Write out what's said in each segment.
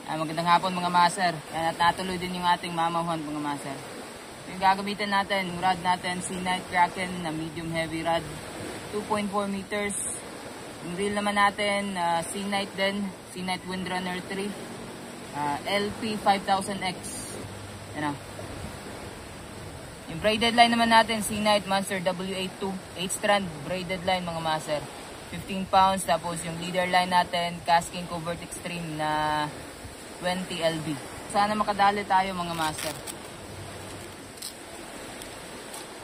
Magandang hapon mga master. At natuloy din yung ating mamahuan mga master. Yung gagamitan natin, yung rod natin, Sea-Night Kraken na medium heavy rod, 2.4 meters. Yung reel naman natin, Sea-Night din, Sea-Night Windrunner 3, LP 5000X. Yan o. Yung braided line naman natin, Sea-Night Monster W82, 8 strand braided line mga master. 15 pounds, tapos yung leader line natin, Casking Covert Extreme na 20 LB. Sana makadali tayo mga master.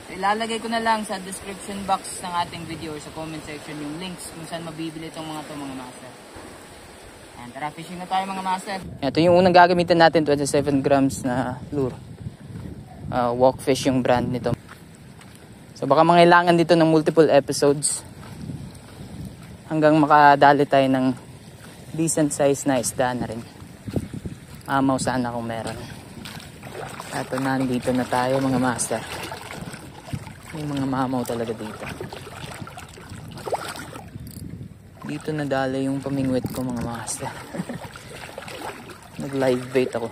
So, ilalagay ko na lang sa description box ng ating video or sa comment section yung links kung saan mabibili itong mga master. Ayan, tara fishing na tayo mga master. Ito yung unang gagamitin natin, 27 grams na lure. Walkfish yung brand nito. So baka mangailangan dito ng multiple episodes hanggang makadali tayo ng decent size na isda na rin. Mamaw sana kung meron. At nandito na tayo mga master. May mga mamaw talaga dito. Dito nadali yung pamingwit ko mga master. Nag live bait ako.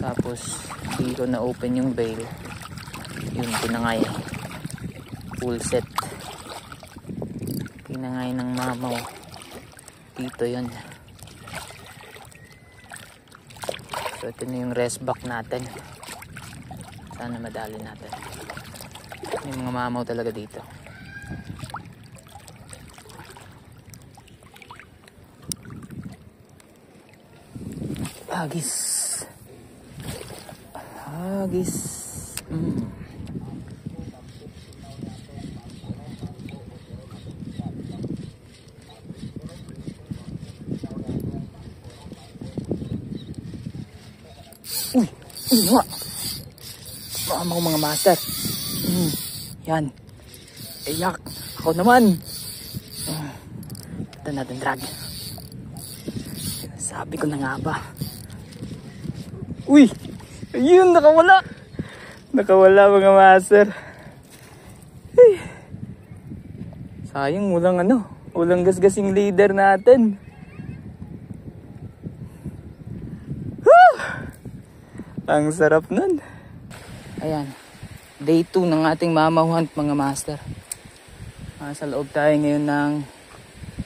Tapos hindi ko na open yung bail. Yun tinangay. Full set. Tinangay ng mamaw. Dito yun. So ito na yung rest back natin. Sana madali natin. May mga mamaw talaga dito. Hagis. Hagis. Uy, nga. Mama ko mga master. Yan. Iyak. Ako naman. Ito natin drag. Sabi ko na nga ba. Uy, ayun, nakawala. Nakawala mga master. Ay. Sayang, walang gasgasing leader natin. Ang sarap nun. Ayan. Day 2 ng ating mamahuan mga master. Sa loob tayo ngayon ng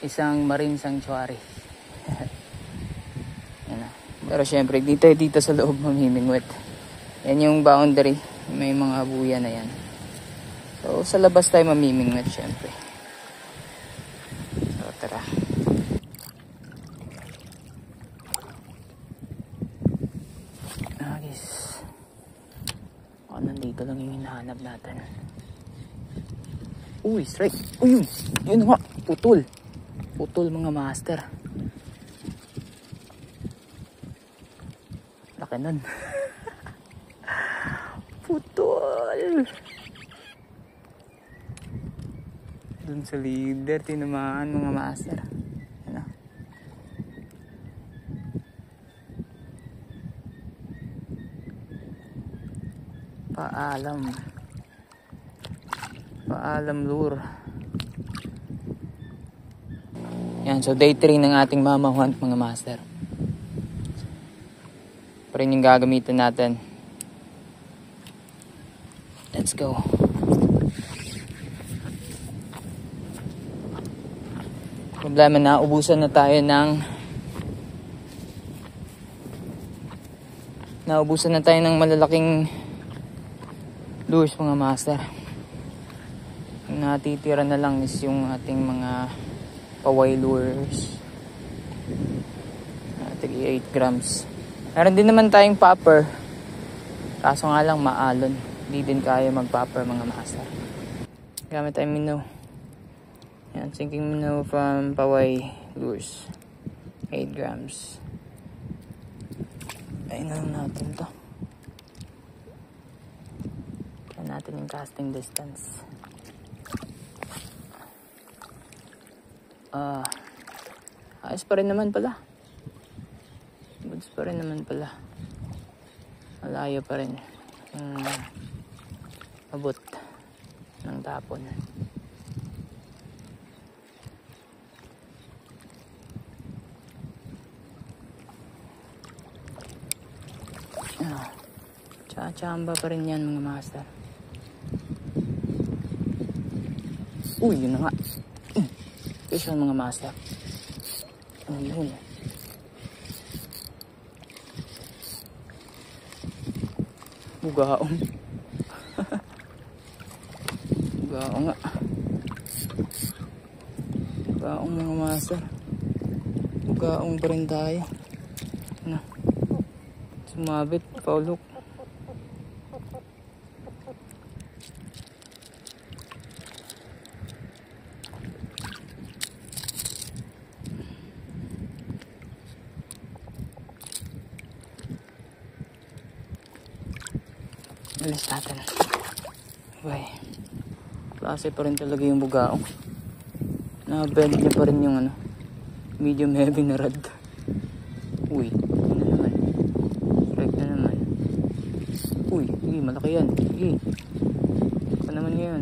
isang marine sanctuary. Yan na. Pero syempre dito sa loob mamimingwit. Yan yung boundary. May mga buya na yan. So sa labas tayo mamimingwit syempre. So tara. Nandito lang yung hinahanap natin. Uy, strike. Uy, yun nga. Putol. Putol mga master. Laki nun. Putol. Dun sa leader, tinamaan mga master. Ano? Paalam lure. Yan, so day 3 ng ating mamahuan mga master. Pa rin yung gagamitin natin. Let's go. Problema na, ubusan na tayo ng malalaking lures mga master. Yung natitira na lang is yung ating mga paway lures. Tig 8 grams. Meron din naman tayong popper. Kaso nga lang maalon. Hindi din kaya mag-popper mga master. Gamit tayong minnow. Yan, sinking minnow from paway lures. 8 grams. Ayun na lang natin to. Natin yung casting distance. Ayos pa rin naman pala. Goods pa rin naman pala. Malayo pa rin. Abot ng tapon. Nakachamba pa rin yan mga master. Uy, yun na nga. Fish on mga master. Ayun. Bugaong. Bugaong nga. Bugaong mga master. Bugaong pa rin tayo. Ano? Sumabit, paulok. Alis natin. Okay. Klase pa rin talaga yung bugaong. Nakabend niya pa rin yung ano, medium heavy na rod. Uy, yun na naman. Strike na naman. Uy, malaki yan. Ano naman yun?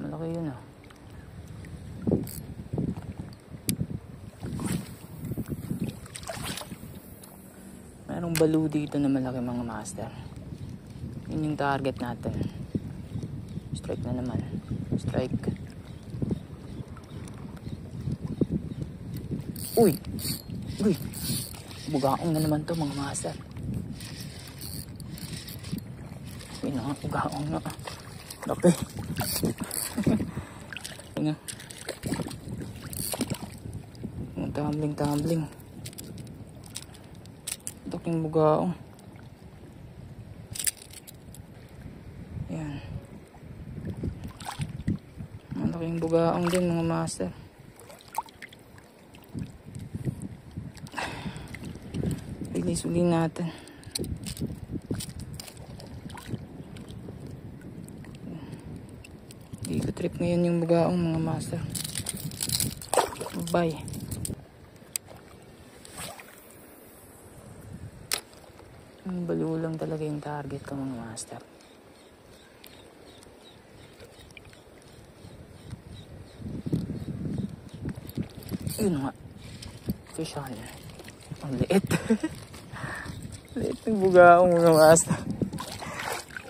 Malaki yun ah. Merong balo dito na malaki mga master. Yun yung target natin. Strike na naman. Strike. Uy! Bugaong na naman to mga master. Uy na nga, bugaong na. Laki. Nga. Tumbling. Laking bugaong. Yan. Malaking bugaong din mga master. Release natin. Hindi ko trip ngayon yung bugaong mga master. Bye. Baliw lang talaga yung target ko mga master. Yun nga. Fish on. Ang liit. Liit ng bugaong mga master.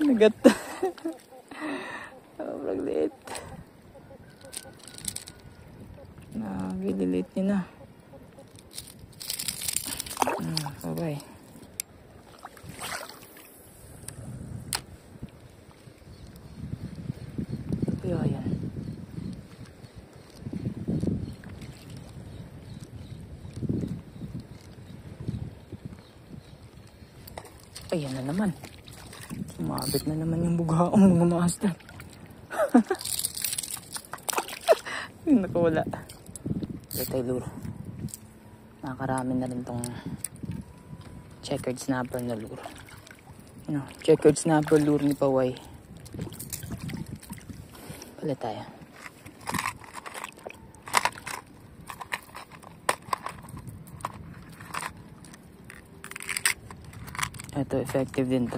Nagat. Sobrang liit. Nagililit niya na. Bye-bye. Ayan. Ayan na naman. Sumabit na naman yung bugaong mga master. Nakawala. Ulit tayo lure. Nakakarami na rin tong checkered snapper na lure. Checkered snapper lure ni Paway. Ulit tayo. Ito, effective din to.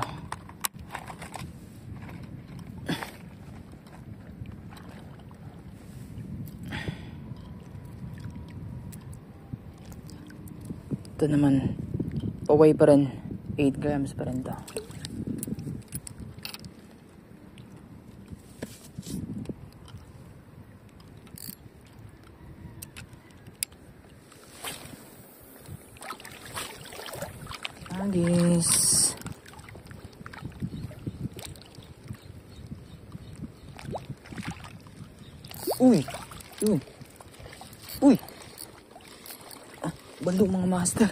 Ito naman, Paway pa rin. 8 grams pa rin to. Agis. Uy. Balo mga master.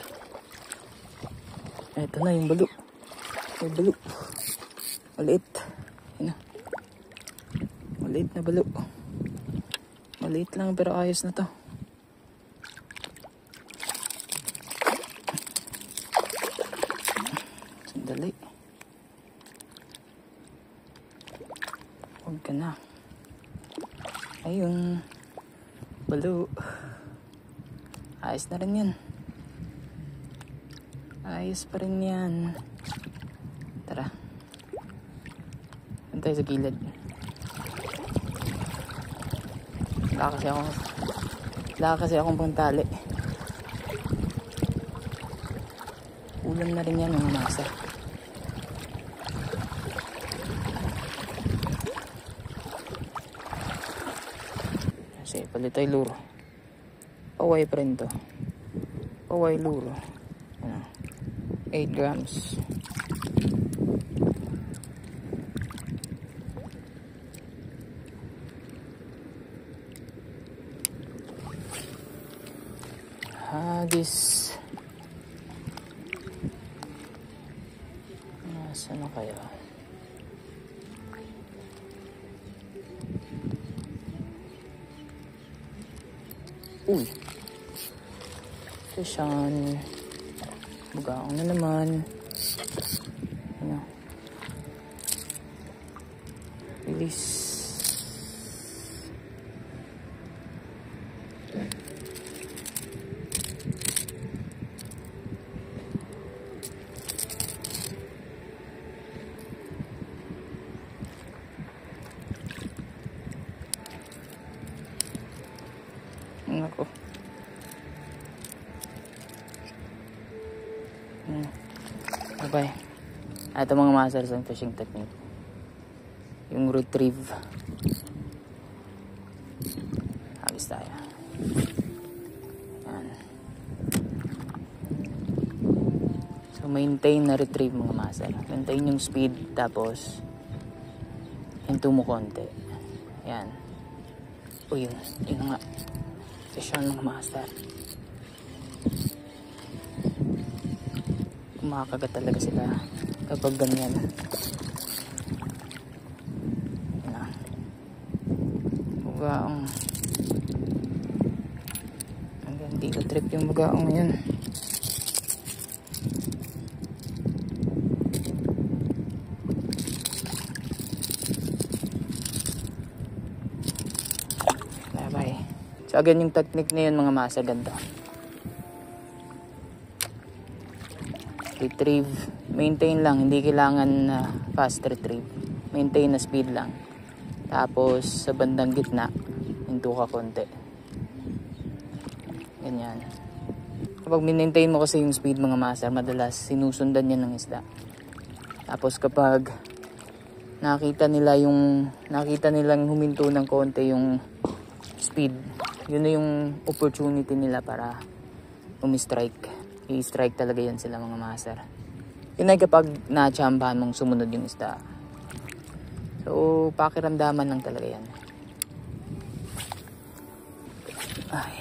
Ito na yung balo. May balo. Maliit. Yan na. Maliit na balo. Maliit lang pero ayos na to. Sandali. Huwag ka na. Ayun. Balo. Ayos na rin yan. Ayos pa rin yan. Tara. Doon tayo sa gilid. Wala kasi akong pangtali. Ulan na rin yan mga master. Kasi palitay luro. Paway pa rin to. Paway luro. 8 grams. Hagis. Nasaan na kaya? Uy. Session. Bugaong na naman. Ano? Release. Nako. Okay. Ito mga masters ang fishing technique. Yung retrieve. Habis tayo. Yan. So maintain na retrieve mga master. Maintain yung speed tapos hinto mo konti. Yan. O yun nga. Session mga master. Kumakagat talaga sila kapag ganyan. Bugaong. Hanggang di ko trip yung bugaong ngayon. Bye. So again yung technique na yun mga master, ganda. Retrieve, maintain lang, hindi kailangan fast retrieve, maintain na speed lang, tapos sa bandang gitna hinto ka konti, ganyan. Kapag maintain mo kasi yung speed mga master, madalas sinusundan yan ng isda. Tapos kapag nakita nilang huminto ng konti yung speed, yun na yung opportunity nila para umi-strike. I-strike talaga yan sila mga master. Yun ay kapag na-chambahan mong sumunod yung isda. So, pakiramdaman lang talaga yan. Ay.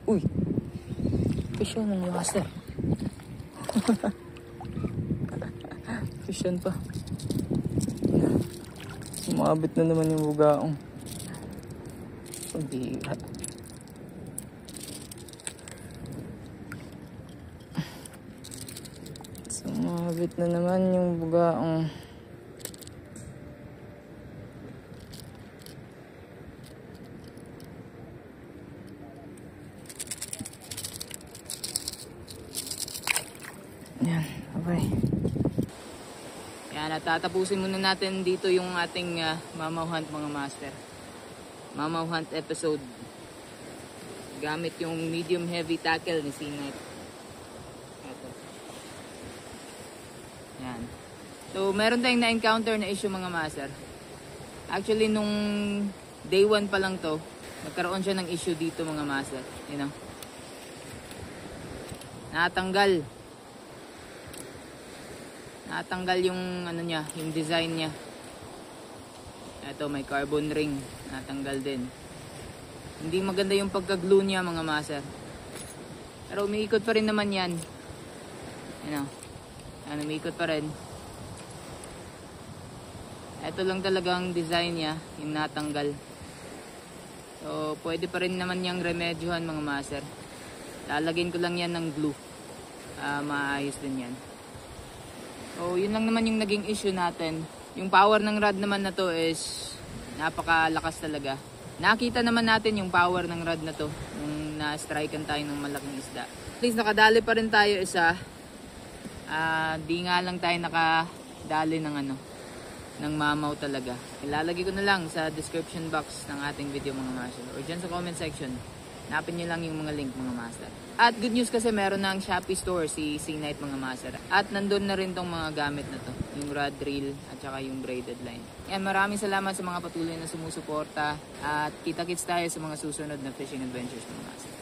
Uy! Fish yun ng master. Fish yun pa. Sumabit na naman yung bugaong. Pagdira. Sumabit na naman yung bugaong. Yan, okay. Yan, at tatapusin muna natin dito yung ating mamaw hunt mga master. Mamaw hunt episode. Gamit yung medium heavy tackle ni Seanight. Ito. Yan. So, meron tayong na-encounter na issue mga master. Actually, nung day 1 pa lang to, nagkaroon siya ng issue dito mga master. You know? Natanggal yung ano niya, yung design niya. Ito may carbon ring, natanggal din. Hindi maganda yung pagka-glue niya mga master. Pero umiikot pa rin naman yan. Ano? Ano, umiikot pa rin. Ito lang talagang design niya, yung natanggal. So pwede pa rin naman niyang remedyohan mga master. Lalagyan ko lang yan ng glue. Maayos din yan. So, yun lang naman yung naging issue natin. Yung power ng rod naman na to is napakalakas talaga. Nakita naman natin yung power ng rod na to nung na-strikean tayo ng malaking isda. At least nakadali pa rin tayo isa. Di nga lang tayo nakadali ng ng mamaw talaga. Ilalagay ko na lang sa description box ng ating video mga master, or dyan sa comment section. Hanapin nyo lang yung mga link mga master. At good news kasi meron na ang Shopee store si C-Night mga master. At nandun na rin tong mga gamit na to, yung rod reel at saka yung braided line. Yan, maraming salamat sa mga patuloy na sumusuporta. At kita-kits tayo sa mga susunod na fishing adventures mga master.